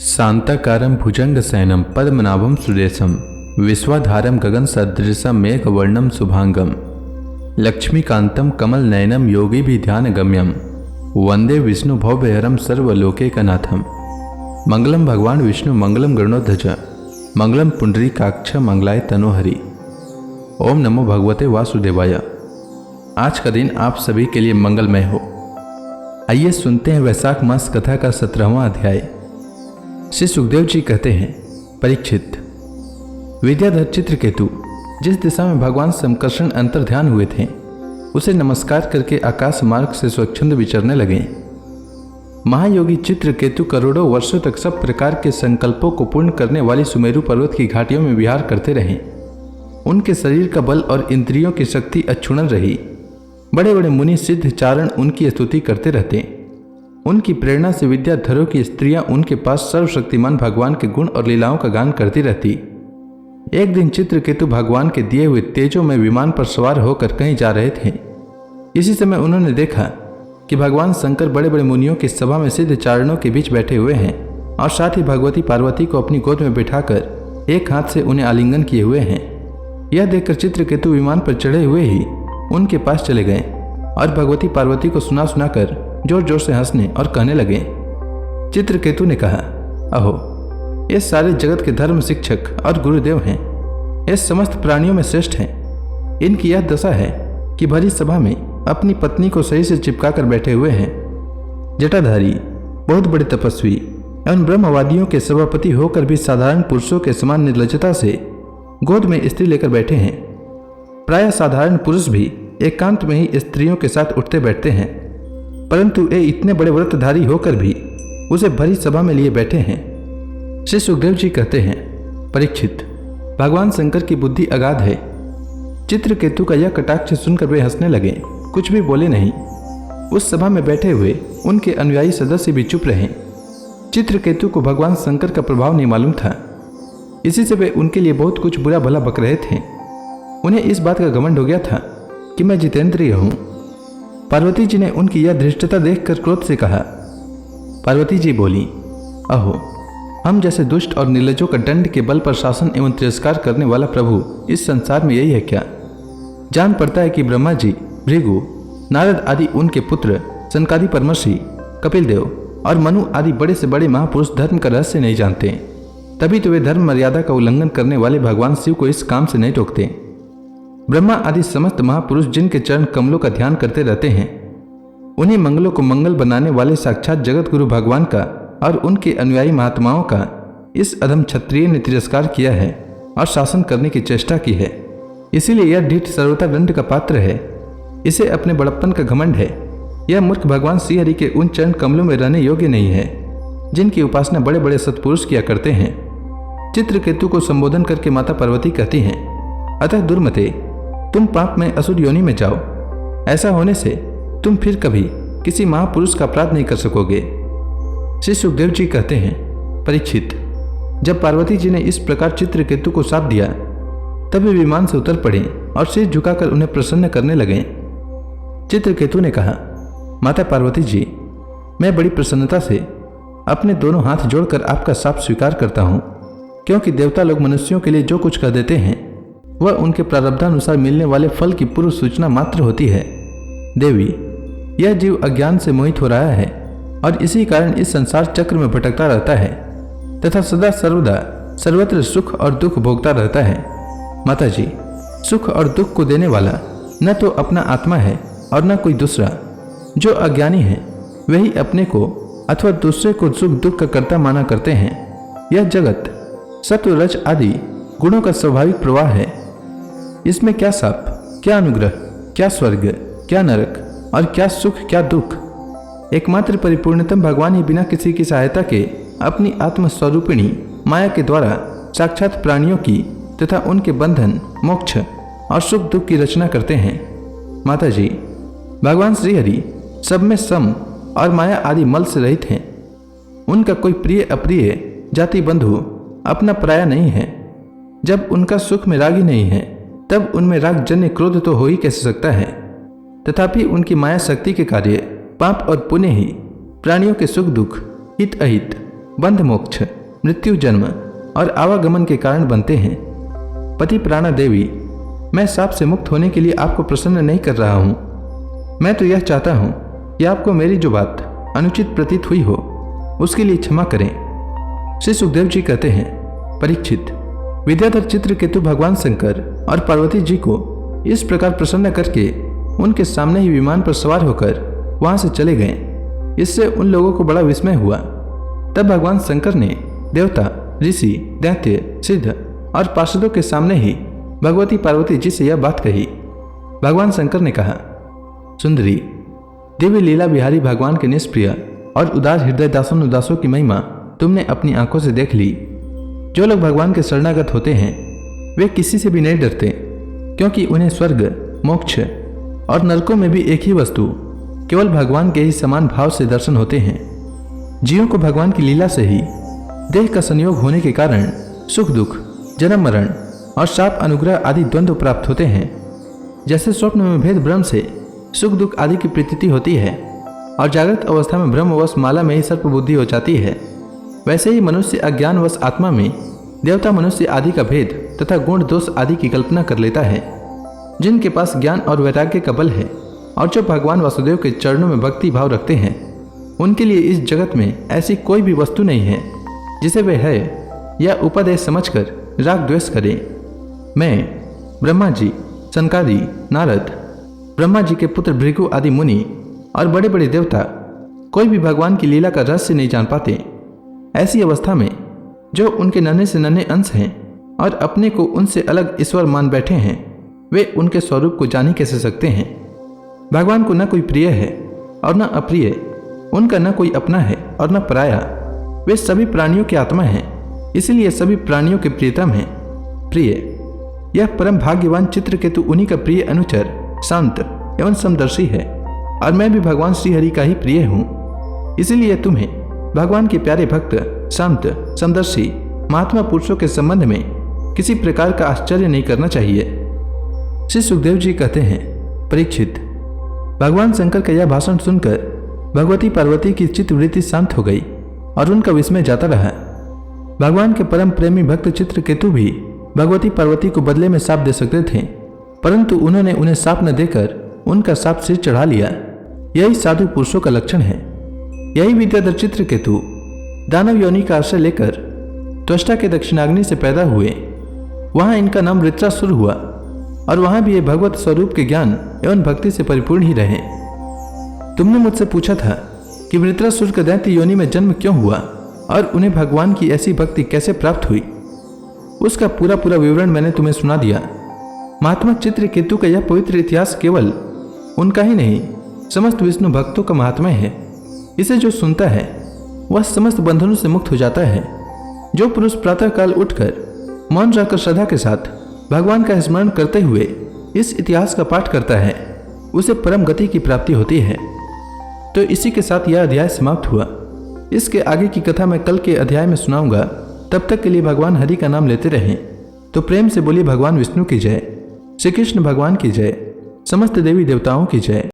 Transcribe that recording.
शांताकारं भुजंगशयनं पद्मनाभं सुरेशं विश्वाधारं गगनसदृशं मेघवर्णं शुभांगं लक्ष्मीकान्तं कमलनयनं योगिभिध्यानगम्यं वंदे विष्णु भवभयहरं सर्वलोकैकनाथं। मंगलम भगवान विष्णु मंगलम गरुणध्वज मंगलम पुंडरीकाक्ष मंगलाय तनोहरि। ओम नमो भगवते वासुदेवाय। आज का दिन आप सभी के लिए मंगलमय हो। आइए सुनते हैं वैशाख मास कथा का 17वां अध्याय। श्री सुखदेव जी कहते हैं, परीक्षित, विद्याधर चित्रकेतु जिस दिशा में भगवान शंकरषण अंतर ध्यान हुए थे उसे नमस्कार करके आकाश मार्ग से स्वच्छंद विचरने लगे। महायोगी चित्रकेतु करोड़ों वर्षों तक सब प्रकार के संकल्पों को पूर्ण करने वाली सुमेरु पर्वत की घाटियों में विहार करते रहे। उनके शरीर का बल और इंद्रियों की शक्ति अक्षुण्ण रही। बड़े बड़े मुनि सिद्ध चारण उनकी स्तुति करते रहते। उनकी प्रेरणा से विद्याधरों की स्त्रियां उनके पास सर्वशक्तिमान भगवान के गुण और लीलाओं का गान करती रहती। एक दिन चित्रकेतु भगवान के दिए हुए तेजों में विमान पर सवार होकर कहीं जा रहे थे। इसी समय उन्होंने देखा कि भगवान शंकर बड़े बड़े मुनियों की सभा में सिद्ध चारणों के बीच बैठे हुए हैं और साथ ही भगवती पार्वती को अपनी गोद में बिठाकर एक हाथ से उन्हें आलिंगन किए हुए हैं। यह देखकर चित्रकेतु विमान पर चढ़े हुए ही उनके पास चले गए और भगवती पार्वती को सुना सुनाकर जोर जोर से हंसने और कहने लगे। चित्रकेतु ने कहा, अहो, ये सारे जगत के धर्म शिक्षक और गुरुदेव हैं। ये समस्त प्राणियों में श्रेष्ठ हैं। इनकी यह दशा है कि भरी सभा में अपनी पत्नी को सही से चिपका कर बैठे हुए हैं। जटाधारी, बहुत बड़े तपस्वी एवं ब्रह्मवादियों के सभापति होकर भी साधारण पुरुषों के समान निर्लज्जता से गोद में स्त्री लेकर बैठे हैं। प्रायः साधारण पुरुष भी एकांत में ही स्त्रियों के साथ उठते बैठते हैं, परंतु ये इतने बड़े व्रतधारी होकर भी उसे भरी सभा में लिए बैठे हैं। श्री सुखदेव जी कहते हैं, परीक्षित, भगवान शंकर की बुद्धि अगाध है। चित्रकेतु का यह कटाक्ष सुनकर वे हंसने लगे, कुछ भी बोले नहीं। उस सभा में बैठे हुए उनके अनुयायी सदस्य भी चुप रहे। चित्रकेतु को भगवान शंकर का प्रभाव नहीं मालूम था, इसी से वे उनके लिए बहुत कुछ बुरा भला बक रहे थे। उन्हें इस बात का घमंड हो गया था कि मैं जितेंद्रिय हूं। पार्वती जी ने उनकी यह धृष्टता देखकर क्रोध से कहा। पार्वती जी बोली, अहो, हम जैसे दुष्ट और निर्लज्जों का दंड के बल पर शासन एवं तिरस्कार करने वाला प्रभु इस संसार में यही है क्या? जान पड़ता है कि ब्रह्मा जी, भृगु, नारद आदि उनके पुत्र, सनकादि परमर्षि, कपिल देव और मनु आदि बड़े से बड़े महापुरुष धर्म का रहस्य नहीं जानते। तभी तो वे धर्म मर्यादा का उल्लंघन करने वाले भगवान शिव को इस काम से नहीं रोकते। ब्रह्मा आदि समस्त महापुरुष जिनके चरण कमलों का ध्यान करते रहते हैं, उन्हीं मंगलों को मंगल बनाने वाले साक्षात जगत गुरु भगवान का और उनके अनुयायी महात्माओं का इस अधम क्षत्रिय ने तिरस्कार किया है और शासन करने की चेष्टा की है। इसीलिए यह ढीठ सर्वथा दंड का पात्र है। इसे अपने बड़प्पन का घमंड है। यह मूर्ख भगवान श्री हरि के उन चरण कमलों में रहने योग्य नहीं है जिनकी उपासना बड़े बड़े सत्पुरुष किया करते हैं। चित्रकेतु को संबोधन करके माता पार्वती कहती हैं, अतः दुर्मते, तुम पाप में असुर योनि में जाओ। ऐसा होने से तुम फिर कभी किसी महापुरुष का अपराध नहीं कर सकोगे। श्री सुखदेव जी कहते हैं, परीक्षित, जब पार्वती जी ने इस प्रकार चित्रकेतु को शाप दिया तब वे विमान से उतर पड़े और सिर झुकाकर उन्हें प्रसन्न करने लगे। चित्रकेतु ने कहा, माता पार्वती जी, मैं बड़ी प्रसन्नता से अपने दोनों हाथ जोड़कर आपका शाप स्वीकार करता हूँ, क्योंकि देवता लोग मनुष्यों के लिए जो कुछ कह देते हैं वह उनके प्रारब्धानुसार मिलने वाले फल की पूर्व सूचना मात्र होती है। देवी, यह जीव अज्ञान से मोहित हो रहा है और इसी कारण इस संसार चक्र में भटकता रहता है तथा सदा सर्वदा सर्वत्र सुख और दुख भोगता रहता है। माता जी, सुख और दुख को देने वाला न तो अपना आत्मा है और न कोई दूसरा। जो अज्ञानी है वही अपने को अथवा दूसरे को सुख दुख का कर्ता माना करते हैं। यह जगत सत्व रज आदि गुणों का स्वाभाविक प्रवाह है। इसमें क्या शाप, क्या अनुग्रह, क्या स्वर्ग, क्या नरक और क्या सुख, क्या दुख। एकमात्र परिपूर्णतम भगवान ही बिना किसी की सहायता के अपनी आत्मस्वरूपिणी माया के द्वारा साक्षात प्राणियों की तथा उनके बंधन, मोक्ष और सुख दुख की रचना करते हैं। माता जी, भगवान श्री हरि सब में सम और माया आदि मल से रहित हैं। उनका कोई प्रिय अप्रिय, जाति बंधु, अपना पराया नहीं है। जब उनका सुख में राग ही नहीं है तब उनमें राग जन्य क्रोध तो हो ही कैसे सकता है। तथापि उनकी माया शक्ति के कार्य पाप और पुण्य ही प्राणियों के सुख दुख, हित अहित बंध मोक्ष, मृत्यु जन्म और आवागमन के कारण बनते हैं। पति प्राणा देवी, मैं शाप से मुक्त होने के लिए आपको प्रसन्न नहीं कर रहा हूँ। मैं तो यह चाहता हूँ कि आपको मेरी जो बात अनुचित प्रतीत हुई हो उसके लिए क्षमा करें। श्री सुखदेव जी कहते हैं, परीक्षित, विद्याधर चित्रकेतु भगवान शंकर और पार्वती जी को इस प्रकार प्रसन्न करके उनके सामने ही विमान पर सवार होकर वहां से चले गए। इससे उन लोगों को बड़ा विस्मय हुआ। तब भगवान शंकर ने देवता, ऋषि, दैत्य, सिद्ध और पार्षदों के सामने ही भगवती पार्वती जी से यह बात कही। भगवान शंकर ने कहा, सुंदरी, दिव्य लीला बिहारी भगवान के निष्प्रिय और उदार हृदय दासन उदासों की महिमा तुमने अपनी आंखों से देख ली। जो लोग भगवान के शरणागत होते हैं वे किसी से भी नहीं डरते, क्योंकि उन्हें स्वर्ग, मोक्ष और नरकों में भी एक ही वस्तु केवल भगवान के ही समान भाव से दर्शन होते हैं। जीवों को भगवान की लीला से ही देह का संयोग होने के कारण सुख दुख, जन्म मरण और शाप अनुग्रह आदि द्वंद्व प्राप्त होते हैं। जैसे स्वप्न में भेद ब्रह्म से सुख दुख आदि की प्रतीति होती है और जागृत अवस्था में ब्रह्मवश माला में ही सर्प बुद्धि हो जाती है, वैसे ही मनुष्य अज्ञानवश आत्मा में देवता मनुष्य आदि का भेद तथा गुण दोष आदि की कल्पना कर लेता है। जिनके पास ज्ञान और वैराग्य का बल है और जो भगवान वासुदेव के चरणों में भक्ति भाव रखते हैं, उनके लिए इस जगत में ऐसी कोई भी वस्तु नहीं है जिसे वे है या उपादेय समझकर राग द्वेष करें। मैं, ब्रह्मा जी, सनकादि, नारद, ब्रह्मा जी के पुत्र भृगु आदि मुनि और बड़े बड़े देवता कोई भी भगवान की लीला का रहस्य नहीं जान पाते। ऐसी अवस्था में जो उनके नन्हे से नन्हे अंश हैं और अपने को उनसे अलग ईश्वर मान बैठे हैं, वे उनके स्वरूप को जान ही कैसे सकते हैं। भगवान को न कोई प्रिय है और न अप्रिय, उनका न कोई अपना है और न पराया। वे सभी प्राणियों की आत्मा हैं, इसलिए सभी प्राणियों के प्रियतम हैं। प्रिय, यह परम भाग्यवान चित्रकेतु उन्हीं का प्रिय अनुचर, शांत एवं समदर्शी है और मैं भी भगवान श्रीहरि का ही प्रिय हूँ। इसलिए तुम्हें भगवान के प्यारे भक्त, शांत, समदर्शी महात्मा पुरुषों के संबंध में किसी प्रकार का आश्चर्य नहीं करना चाहिए। श्री सुखदेव जी कहते हैं, परीक्षित, भगवान शंकर का यह भाषण सुनकर भगवती पार्वती की चित्तवृत्ति शांत हो गई और उनका विस्मय जाता रहा। भगवान के परम प्रेमी भक्त चित्रकेतु भी भगवती पार्वती को बदले में शाप दे सकते थे, परंतु उन्होंने उन्हें शाप न देकर उनका शाप सिर चढ़ा लिया। यही साधु पुरुषों का लक्षण है। यही विद्याधर चित्रकेतु दानव योनि का आश्रय लेकर त्वष्टा के दक्षिणाग्नि से पैदा हुए। वहां इनका नाम वृत्रासुर हुआ और वहां भी ये भगवत स्वरूप के ज्ञान एवं भक्ति से परिपूर्ण ही रहे। तुमने मुझसे पूछा था कि वृत्रासुर का दैत्य योनि में जन्म क्यों हुआ और उन्हें भगवान की ऐसी भक्ति कैसे प्राप्त हुई। उसका पूरा विवरण मैंने तुम्हें सुना दिया। महात्मा चित्रकेतु का यह पवित्र इतिहास केवल उनका ही नहीं, समस्त विष्णु भक्तों का महात्म्य है। इसे जो सुनता है वह समस्त बंधनों से मुक्त हो जाता है। जो पुरुष प्रातःकाल उठकर मौन रहकर श्रद्धा के साथ भगवान का स्मरण करते हुए इस इतिहास का पाठ करता है, उसे परम गति की प्राप्ति होती है। तो इसी के साथ यह अध्याय समाप्त हुआ। इसके आगे की कथा मैं कल के अध्याय में सुनाऊंगा। तब तक के लिए भगवान हरि का नाम लेते रहें। तो प्रेम से बोलिए भगवान विष्णु की जय, श्री कृष्ण भगवान की जय, समस्त देवी देवताओं की जय।